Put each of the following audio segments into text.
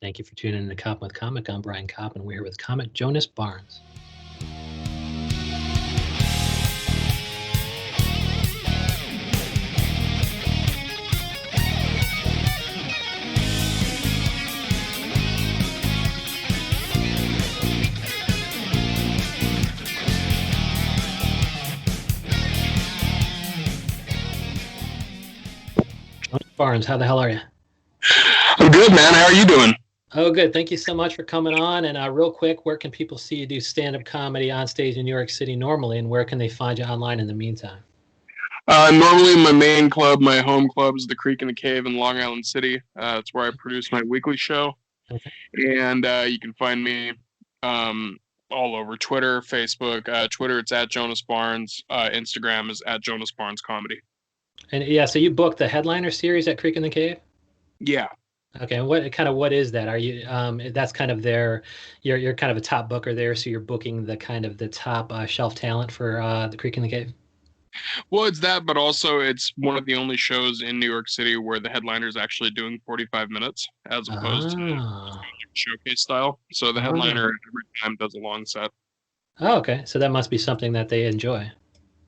Thank you for tuning in to Koppen with Comic. I'm Brian Kopp, and we're here with comic Jonas Barnes. Jonas Barnes, how the hell are you? I'm good, man. How are you doing? Oh, good. Thank you so much for coming on. And real quick, where can people see you do stand-up comedy on stage in New York City normally, and where can they find you online in the meantime? Normally, my main club, my home club, is the Creek in the Cave in Long Island City. It's where I produce my weekly show, Okay. and you can find me all over Twitter, Facebook. Twitter, it's at Jonas Barnes. Instagram is at Jonas Barnes Comedy. And yeah, so you booked the headliner series at Creek in the Cave? Yeah. Okay, and what is that? Are you that's kind of you're kind of a top booker there, so you're booking the kind of the top shelf talent for the Creek in the Cave? Well, it's that, but also it's one of the only shows in New York City where the headliner is actually doing 45 minutes as opposed to Oh. showcase style. So the headliner Oh. every time does a long set. Oh, okay. So that must be something that they enjoy.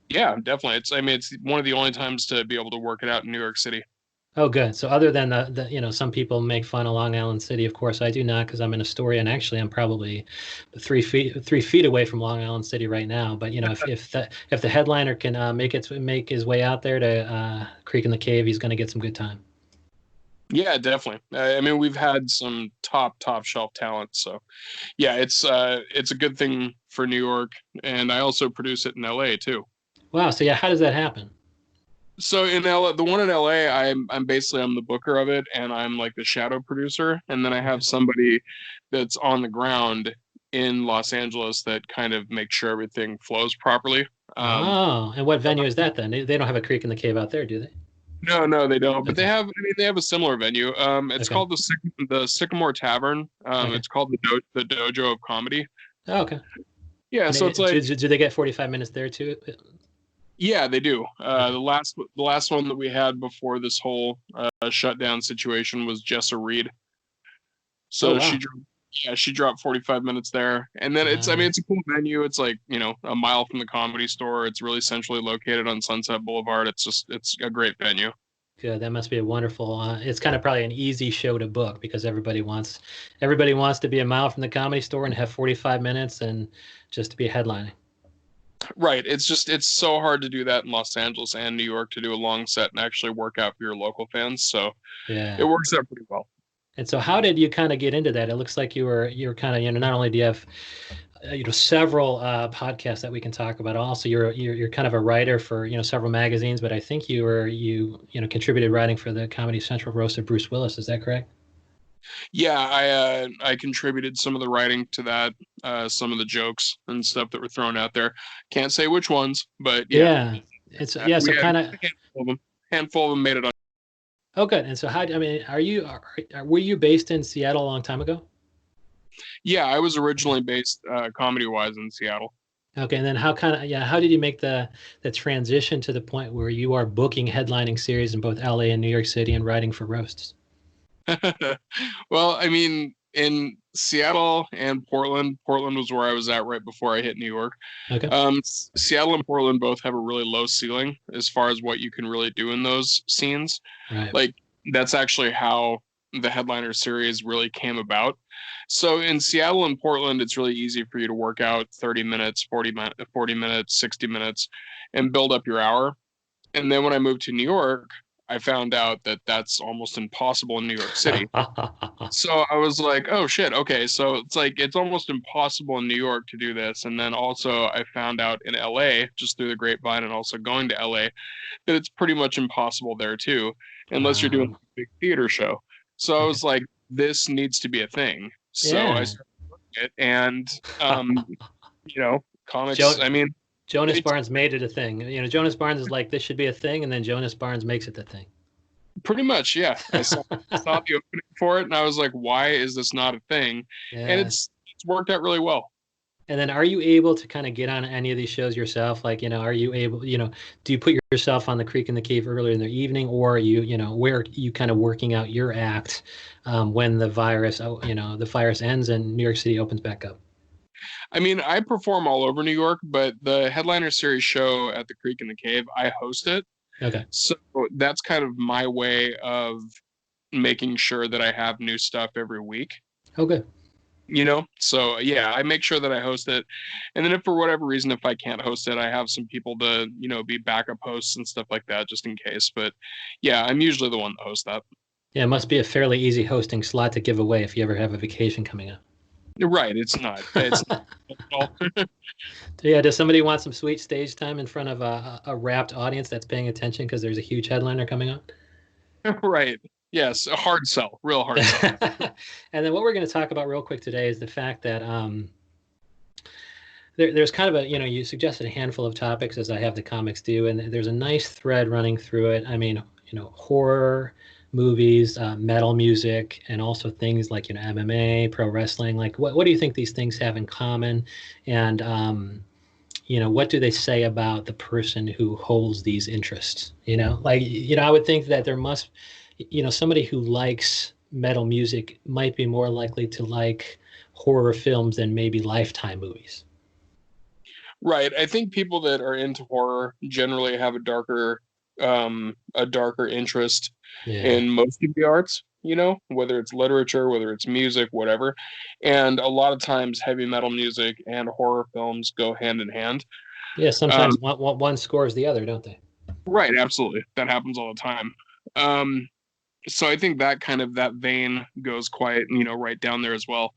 Yeah, definitely. It's one of the only times to be able to work it out in New York City. Oh, good. So other than some people make fun of Long Island City. Of course, I do not because I'm in Astoria, and actually, I'm probably 3 feet away from Long Island City right now. But if the headliner can make his way out there to Creek in the Cave, he's going to get some good time. Yeah, definitely. I mean, we've had some top shelf talent, so yeah, it's a good thing for New York, and I also produce it in LA too. Wow. So yeah, how does that happen? So in LA, the one in LA, I'm the booker of it, and I'm like the shadow producer, and then I Okay. have somebody that's on the ground in Los Angeles that kind of makes sure everything flows properly. Um, Oh, and what venue is that then? They don't have a Creek in the Cave out there, do they? no, they don't. But Okay. they have a similar venue. It's Okay. called the Sycamore Tavern. Okay. It's called the Dojo of Comedy. Oh, okay. Yeah, And so it's like do they get 45 minutes there too? yeah, they do. Okay. The last one that we had before this whole shutdown situation was Jessa Reed. Oh, So wow. she dropped 45 minutes there, and then Uh, it's a cool venue. It's like a mile from the Comedy Store. It's really centrally located on Sunset Boulevard. It's a great venue. Good. That must be a wonderful. It's kind of probably an easy show to book because everybody wants to be a mile from the Comedy Store and have 45 minutes and just to be headlining. Right. It's so hard to do that in Los Angeles and New York to do a long set and actually work out for your local fans. So it Yeah. works out pretty well. And so, how did you kind of get into that? It looks like you were kind of not only do you have several podcasts that we can talk about. Also, you're kind of a writer for several magazines, but I think you contributed writing for the Comedy Central roast of Bruce Willis. Is that correct? Yeah, I contributed some of the writing to that, some of the jokes and stuff that were thrown out there. Can't say which ones, but yeah, Yeah. It's yeah. we So had kind of. a handful of them. Handful of them made it on. Oh, good. And so, I mean, were you based in Seattle a long time ago? Yeah, I was originally based comedy wise in Seattle. Okay, and then how did you make the transition to the point where you are booking headlining series in both LA and New York City and writing for roasts? Well, I mean, in Seattle and Portland was where I was at right before I hit New York. Okay. Seattle and Portland both have a really low ceiling as far as what you can really do in those scenes. Right. Like that's actually how the headliner series really came about. So in Seattle and Portland, it's really easy for you to work out 30 minutes, 40 minutes, 60 minutes, and build up your hour. And then when I moved to New York, I found out that that's almost impossible in New York City. So I was like, oh shit, okay. So it's like it's almost impossible in New York to do this. And then also I found out in LA, just through the grapevine and also going to LA, that it's pretty much impossible there too, unless you're doing Wow. a big theater show. So I Okay. was like, this needs to be a thing. So I Yeah. started it and comics, Jo I mean, Jonas it's Barnes made it a thing. Jonas Barnes is like, this should be a thing, and then Jonas Barnes makes it the thing. pretty much, yeah. Saw the opening for it and I was like, why is this not a thing? And Yeah. it's worked out really well. And then are you able to kind of get on any of these shows yourself? Like, are you able, do you put yourself on the Creek in the Cave earlier in the evening, or are you, where are you kind of working out your act when the virus, the virus ends and New York City opens back up? I mean, I perform all over New York, but the headliner series show at the Creek in the Cave, I host it. Okay. So that's kind of my way of making sure that I have new stuff every week. Okay. So yeah, I make sure that I host it. And then if for whatever reason, if I can't host it, I have some people to, be backup hosts and stuff like that just in case. But yeah, I'm usually the one that hosts that. Yeah, it must be a fairly easy hosting slot to give away if you ever have a vacation coming up. Right. It's not. It's not at all. Yeah, does somebody want some sweet stage time in front of a rapt audience that's paying attention because there's a huge headliner coming up? Right. Yes, a hard sell, real hard sell. And then what we're going to talk about real quick today is the fact that there's kind of a, you suggested a handful of topics as I have the comics do, and there's a nice thread running through it. I mean, horror movies, metal music, and also things like, MMA, pro wrestling. Like, what do you think these things have in common? And, what do they say about the person who holds these interests? I would think that there must, somebody who likes metal music might be more likely to like horror films than maybe Lifetime movies. Right. I think people that are into horror generally have a darker interest Yeah. in most of the arts, whether it's literature, whether it's music, whatever. And a lot of times heavy metal music and horror films go hand in hand. Yeah, Um, sometimes one scores the other, don't they? right, absolutely. That happens all the time. So I think that vein goes quite, right down there as well.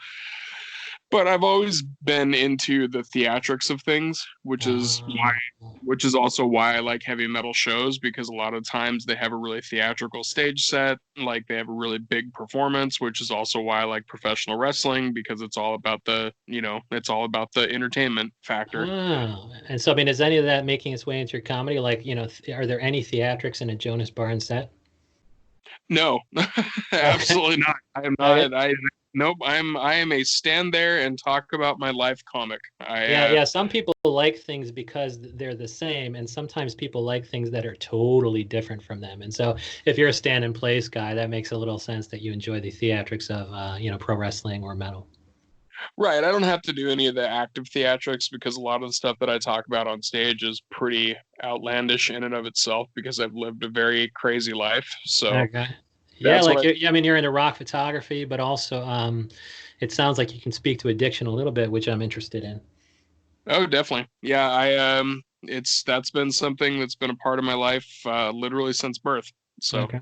But I've always been into the theatrics of things, Uh, which is also why I like heavy metal shows, because a lot of times they have a really theatrical stage set, like they have a really big performance, which is also why I like professional wrestling, because it's all about the entertainment factor. oh, and so I mean, is any of that making its way into your comedy? Like, are there any theatrics in a Jonas Barnes set? No, Okay. absolutely not. I am Okay. not. I Nope. I am a stand there and talk about my life comic. Yeah, yeah. Some people like things because they're the same, and sometimes people like things that are totally different from them. And so, if you're a stand and place guy, that makes a little sense that you enjoy the theatrics of, pro wrestling or metal. Right. I don't have to do any of the active theatrics because a lot of the stuff that I talk about on stage is pretty outlandish in and of itself because I've lived a very crazy life. So Okay. Yeah, that's what like I mean, you're into rock photography, but also, it sounds like you can speak to addiction a little bit, which I'm interested in. oh, definitely. Yeah, that's been something that's been a part of my life literally since birth. So Okay.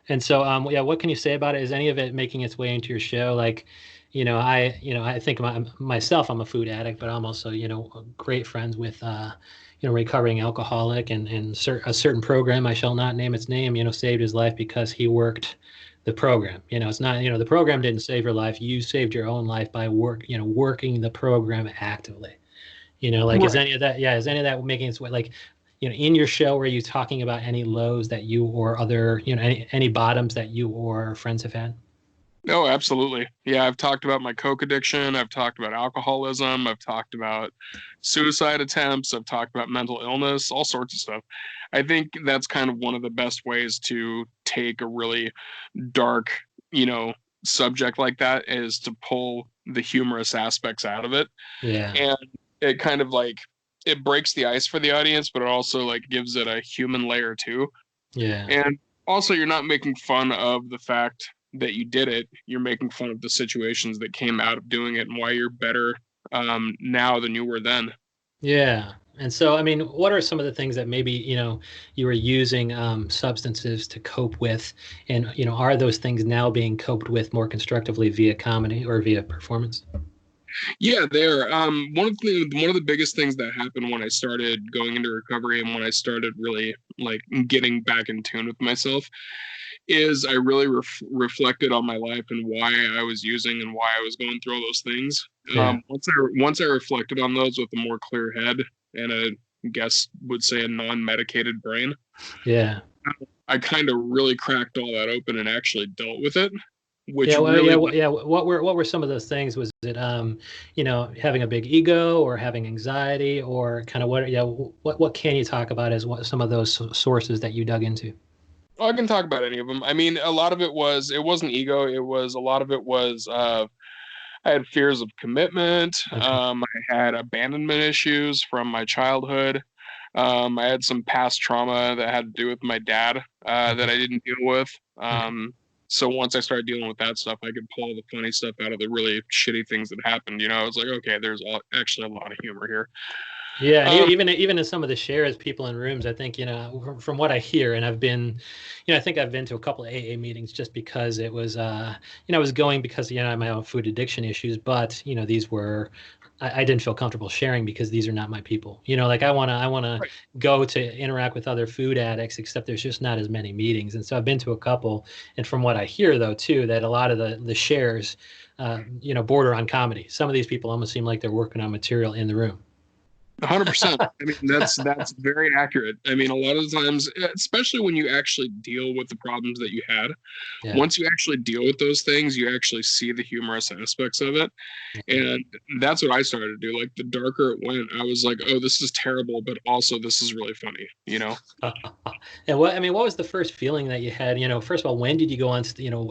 And so, yeah, what can you say about it? Is any of it making its way into your show? Like, I think myself, I'm a food addict, but I'm also, great friends with, recovering alcoholic, and a certain program, I shall not name its name, saved his life because he worked the program. It's not, the program didn't save your life. You saved your own life by working the program actively. Like, is right. any of that, yeah, is any of that making its way, like, in your show, were you talking about any lows that you or other, any bottoms that you or friends have had? No, absolutely. Yeah, I've talked about my coke addiction. I've talked about alcoholism. I've talked about suicide attempts. I've talked about mental illness, all sorts of stuff. I think that's kind of one of the best ways to take a really dark, you know, subject like that is to pull the humorous aspects out of it. Yeah. And it kind of like it breaks the ice for the audience, but it also like gives it a human layer too. Yeah. And also, you're not making fun of the fact that you did it. You're making fun of the situations that came out of doing it and why you're better now than you were then. Yeah. And so, I mean, what are some of the things that maybe, you were using substances to cope with? And, are those things now being coped with more constructively via comedy or via performance? Yeah, there. One of the biggest things that happened when I started going into recovery and when I started really like getting back in tune with myself is I really reflected on my life and why I was using and why I was going through all those things. Yeah. Once I reflected on those with a more clear head and guess would say a non-medicated brain, Yeah. I kind of really cracked all that open and actually dealt with it. which Yeah, well, really, yeah. What were some of those things? Was it having a big ego or having anxiety or kind of what? Yeah, what can you talk about as what some of those sources that you dug into? I can talk about any of them. I mean, a lot of it wasn't ego. It was a lot of it was I had fears of commitment. Okay. I had abandonment issues from my childhood. I had some past trauma that had to do with my dad that Okay. I didn't deal with. Okay. So once I started dealing with that stuff, I could pull all the funny stuff out of the really shitty things that happened. I was like, okay, there's actually a lot of humor here. Yeah, and Um, even in some of the shares, people in rooms, I think, from what I hear, and I've been, I think I've been to a couple of AA meetings just because it was, I was going because, I have my own food addiction issues, but, these were, I didn't feel comfortable sharing because these are not my people. Like I want to right. go to interact with other food addicts, except there's just not as many meetings. And so I've been to a couple, and from what I hear though, too, that a lot of the shares, border on comedy. Some of these people almost seem like they're working on material in the room. 100%. I mean, that's very accurate. I mean, a lot of the times, especially when you actually deal with the problems that you had, Yeah. once you actually deal with those things, you actually see the humorous aspects of it. And that's what I started to do. Like the darker it went, I was like, oh, this is terrible, but also this is really funny. And what was the first feeling that you had? First of all, when did you go on,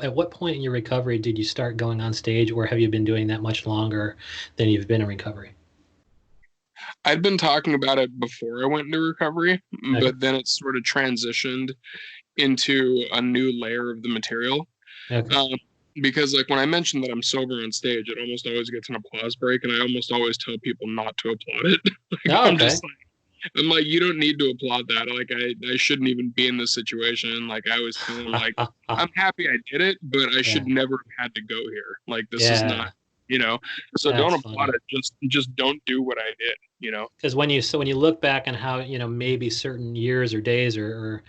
at what point in your recovery did you start going on stage, or have you been doing that much longer than you've been in recovery? I'd been talking about it before I went into recovery, Okay. but then it sort of transitioned into a new layer of the material. Okay. Um, because like when I mentioned that I'm sober on stage, it almost always gets an applause break, and I almost always tell people not to applaud it. like Oh, I'm okay. just I'm like, you don't need to applaud that. Like I shouldn't even be in this situation. Like I always tell them like I'm happy I did it, but I should Yeah. never have had to go here. Like this is not, Yeah. you know. So don't That's applaud funny. it. Just don't do what I did. Because when you look back on how, maybe certain years or days or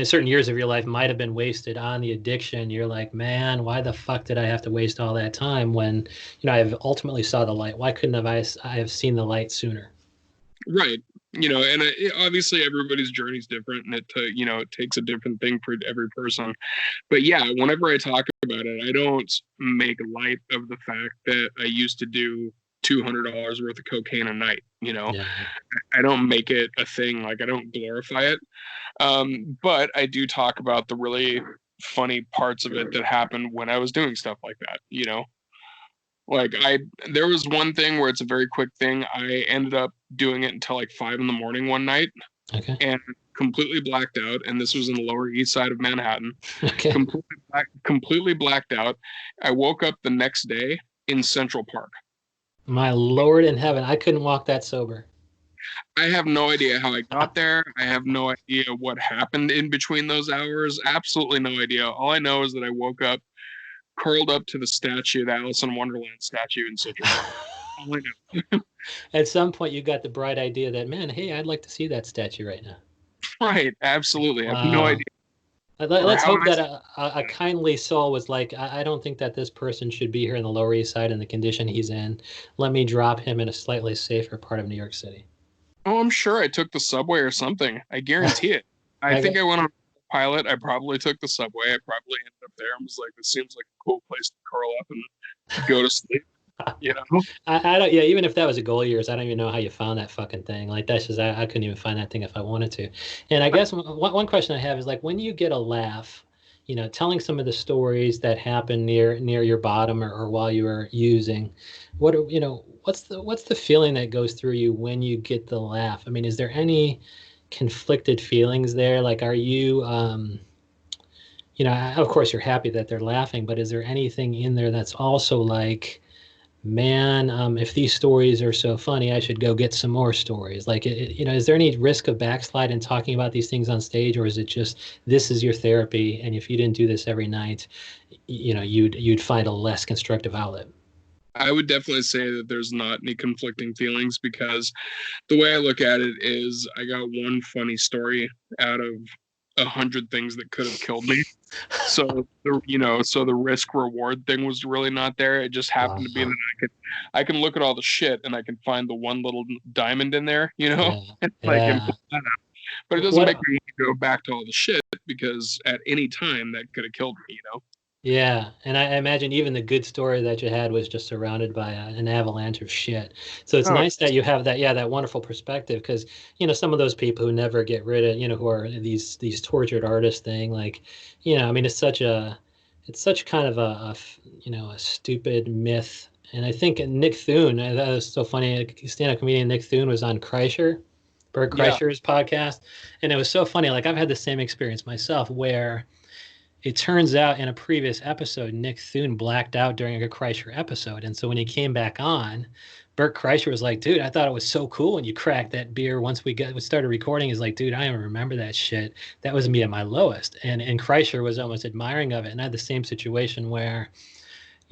certain years of your life might have been wasted on the addiction, you're like, man, why the fuck did I have to waste all that time when, I have ultimately saw the light? Why couldn't I have seen the light sooner? Right. And obviously everybody's journey is different, and it takes a different thing for every person. But yeah, whenever I talk about it, I don't make light of the fact that I used to do $200 worth of cocaine a night. Yeah. I don't make it a thing. Like I don't glorify it. But I do talk about the really funny parts of it that happened when I was doing stuff like that. Like there was one thing where it's a very quick thing. I ended up doing it until like 5 in the morning one night Okay. and completely blacked out. And this was in the Lower East Side of Manhattan. Okay. Completely blacked out. I woke up the next day in Central Park. My Lord in heaven, I couldn't walk that sober. I have no idea how I got there. I have no idea what happened in between those hours. Absolutely no idea. All I know is that I woke up curled up to the statue, the Alice in Wonderland statue in Central Park. All I know. At some point, you got the bright idea that, man, hey, I'd like to see that statue right now. Right, absolutely. I have no idea. Wow. Or Let's how hope I that a kindly soul was like, I don't think that this person should be here in the Lower East Side in the condition he's in. Let me drop him in a slightly safer part of New York City. Oh, I'm sure I took the subway or something. I guarantee it. I think Okay. I went on pilot. I probably took the subway. I probably ended up there and was like, this seems like a cool place to curl up and go to sleep. You know? I don't, yeah, even if that was a goal of yours, I don't even know how you found that fucking thing. Like, that's just, I couldn't even find that thing if I wanted to. And I guess one question I have is like, when you get a laugh, telling some of the stories that happened near your bottom or while you were using, what's the feeling that goes through you when you get the laugh? I mean, is there any conflicted feelings there? Like, are you, of course you're happy that they're laughing, but is there anything in there that's also like, man, if these stories are so funny, I should go get some more stories. Like, is there any risk of backslide in talking about these things on stage, or is it just this is your therapy, and if you didn't do this every night, you'd find a less constructive outlet? I would definitely say that there's not any conflicting feelings because the way I look at it is I got one funny story out of 100 things that could have killed me. So the risk reward thing was really not there. It just happened to be that Wow. I can look at all the shit and I can find the one little diamond in there, Yeah, and like and yeah. pull that out. But it doesn't make What me want to go back to all the shit because at any time that could have killed me. Yeah, and I imagine even the good story that you had was just surrounded by an avalanche of shit. So it's Oh, nice that you have that, yeah, that wonderful perspective because, some of those people who never get rid of, who are these tortured artists thing, like, I mean, it's such kind of a stupid myth. And I think Nick Thune, that was so funny. Stand-up comedian Nick Thune was on Bert yeah. Kreischer's podcast, and it was so funny. Like I've had the same experience myself where it turns out in a previous episode, Nick Thune blacked out during a Kreischer episode. And so when he came back on, Bert Kreischer was like, dude, I thought it was so cool when you cracked that beer once we started recording. He's like, dude, I don't remember that shit. That was me at my lowest. And Kreischer was almost admiring of it. And I had the same situation where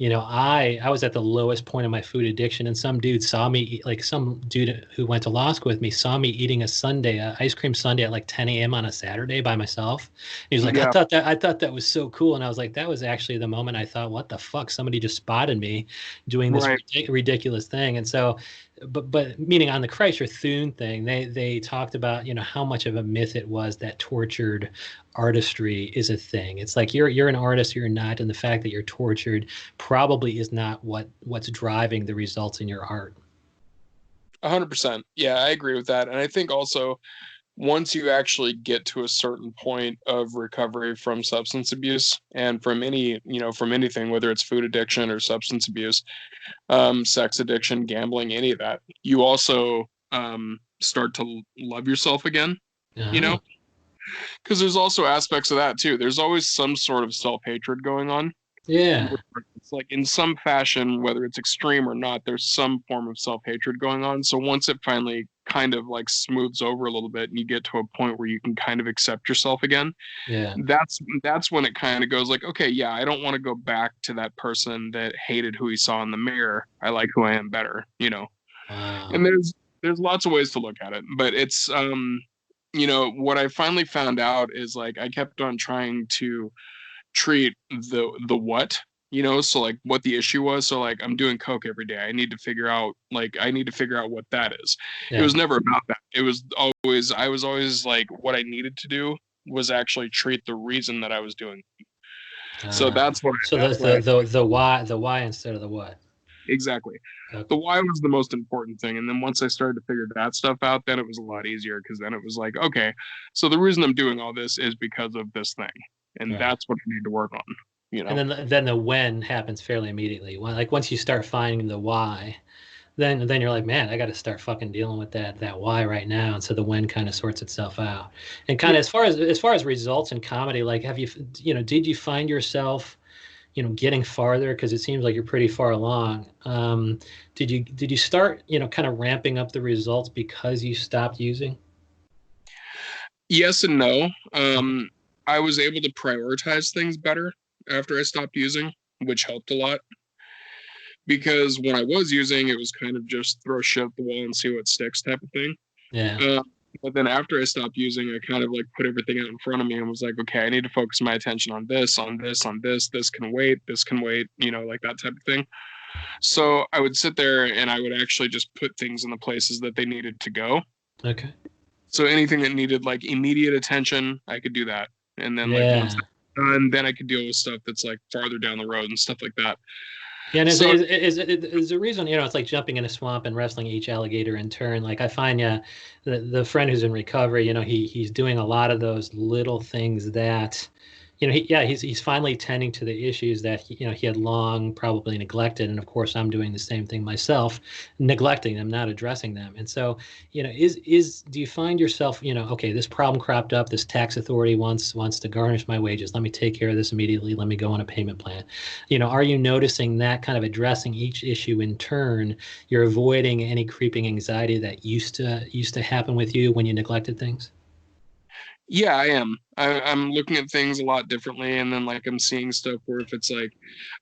I was at the lowest point of my food addiction, and some dude saw me eat, like some dude who went to law school with me saw me eating a sundae, a ice cream sundae at like 10 a.m. on a Saturday by myself. And he was like, Yeah. I thought that was so cool, and I was like, that was actually the moment I thought, what the fuck? Somebody just spotted me doing this Right. ridiculous thing, and so. But meaning on the Kreischer Thune thing, they talked about how much of a myth it was that tortured artistry is a thing. It's like you're an artist, you're not, and the fact that you're tortured probably is not what's driving the results in your art. 100%. Yeah, I agree with that. And I think also once you actually get to a certain point of recovery from substance abuse and from from anything, whether it's food addiction or substance abuse, sex addiction, gambling, any of that, you also start to love yourself again, you know, Oh, because there's also aspects of that too. There's always some sort of self-hatred going on. yeah, It's like in some fashion, whether it's extreme or not, there's some form of self-hatred going on. So once it finally kind of like smooths over a little bit and you get to a point where you can kind of accept yourself again, yeah. that's when it kind of goes like, okay, yeah, I don't want to go back to that person that hated who he saw in the mirror. I like who I am better. And Wow. there's lots of ways to look at it, but it's what I finally found out is like I kept on trying to treat the what, so like what the issue was. So like I'm doing coke every day. I need to figure out what that is. It Yeah. was never about that. I was always like what I needed to do was actually treat the reason that I was doing. So So that's what I the why instead of the what. exactly. The Okay. why was the most important thing. And then once I started to figure that stuff out, then it was a lot easier because then it was like, okay, so the reason I'm doing all this is because of this thing. And Right. that's what I need to work on, you And know? then the when happens fairly immediately. Like once you start finding the why, then you're like, man, I got to start fucking dealing with that why right now. And so the when kind of sorts itself out. And kind Yeah. of as far as results in comedy, like have you did you find yourself getting farther because it seems like you're pretty far along. Did you start kind of ramping up the results because you stopped using? Yes and no. Okay. I was able to prioritize things better after I stopped using, which helped a lot. Because when I was using, it was kind of just throw shit at the wall and see what sticks type of thing. Yeah. Uh, but then after I stopped using, I kind of like put everything out in front of me and was like, okay, I need to focus my attention on this, on this, on this. This can wait. This can wait. Like that type of thing. So I would sit there and I would actually just put things in the places that they needed to go. Okay. So anything that needed like immediate attention, I could do that. And then like once Yeah. that's done, then I could deal with stuff that's like farther down the road and stuff like that. Yeah, and So is the reason, it's like jumping in a swamp and wrestling each alligator in turn. Like I find, yeah, the friend who's in recovery, he's doing a lot of those little things that, he's finally tending to the issues that he had long probably neglected. And of course, I'm doing the same thing myself, neglecting them, not addressing them. And so, do you find yourself, okay, this problem cropped up, this tax authority wants to garnish my wages. Let me take care of this immediately. Let me go on a payment plan. Are you noticing that kind of addressing each issue in turn, you're avoiding any creeping anxiety that used to happen with you when you neglected things? yeah, I am. I'm looking at things a lot differently, and then like I'm seeing stuff where if it's like,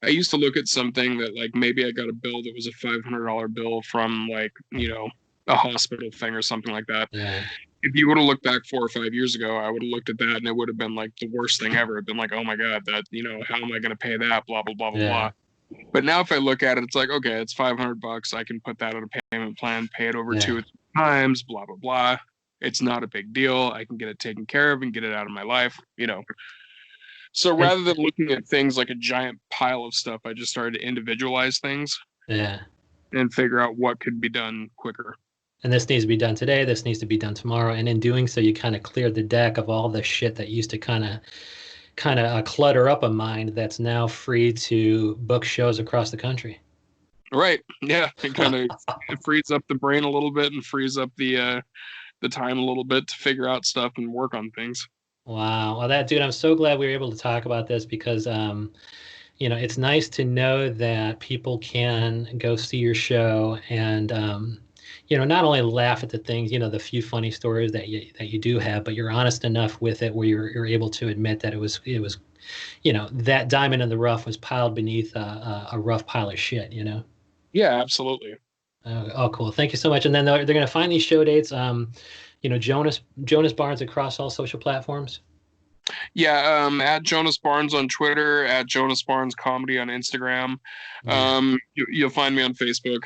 I used to look at something that like maybe I got a bill that was a $500 bill from like a hospital thing or something like that. Yeah. If you would have looked back 4 or 5 years ago, I would have looked at that and it would have been like the worst thing ever. It'd been like, oh my god, that how am I going to pay that? Blah blah blah blah blah. Yeah. But now if I look at it, it's like okay, it's $500. I can put that on a payment plan, pay it over Yeah. 2 times. Blah blah blah. It's not a big deal. I can get it taken care of and get it out of my life. So And rather than looking at things like a giant pile of stuff, I just started to individualize things yeah. and figure out what could be done quicker. And this needs to be done today. This needs to be done tomorrow. And in doing so, you kind of cleared the deck of all the shit that used to kind of clutter up a mind that's now free to book shows across the country. Right. Yeah. It kind of it frees up the brain a little bit and frees up the time a little bit to figure out stuff and work on things. Wow. Well, that dude, I'm so glad we were able to talk about this because it's nice to know that people can go see your show and not only laugh at the things, the few funny stories that you do have, but you're honest enough with it where you're able to admit that it was that diamond in the rough was piled beneath a rough pile of shit. Yeah, absolutely. Oh, cool. Thank you so much. And then they're going to find these show dates. Jonas Barnes across all social platforms. Yeah, at Jonas Barnes on Twitter, at Jonas Barnes Comedy on Instagram. Yeah. You'll find me on Facebook.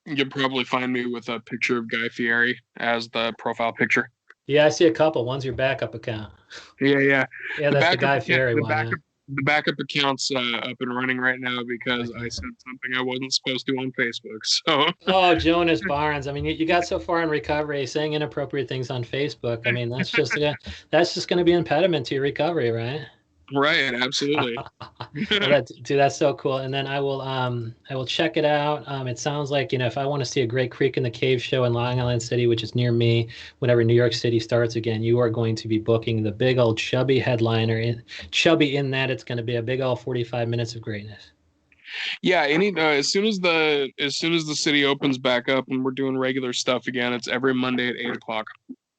You'll probably find me with a picture of Guy Fieri as the profile picture. Yeah, I see a couple. One's your backup account. Yeah, yeah. Yeah, that's the Guy Fieri one. Yeah. The backup account's up and running right now because I said something I wasn't supposed to on Facebook. So. Oh, Jonas Barnes. I mean, you got so far in recovery saying inappropriate things on Facebook. I mean, that's just going to be an impediment to your recovery, right? Right, absolutely. Dude, that's so cool. And then I will check it out. It sounds like, if I want to see a great Creek in the Cave show in Long Island City, which is near me, whenever New York City starts again, you are going to be booking the big old chubby headliner. Chubby in that it's going to be a big old 45 minutes of greatness. Yeah, as soon as the city opens back up and we're doing regular stuff again, it's every Monday at 8 o'clock.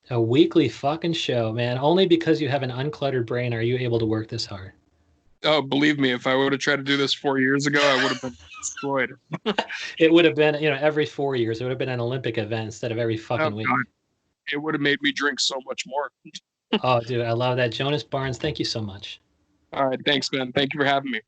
A weekly fucking show, man. Only because you have an uncluttered brain are you able to work this hard. Oh, believe me, if I would have tried to do this 4 years ago, I would have been destroyed. It would have been, every 4 years. It would have been an Olympic event instead of every fucking week. God. It would have made me drink so much more. Oh, dude, I love that. Jonas Barnes, thank you so much. All right, thanks, man. Thank you for having me.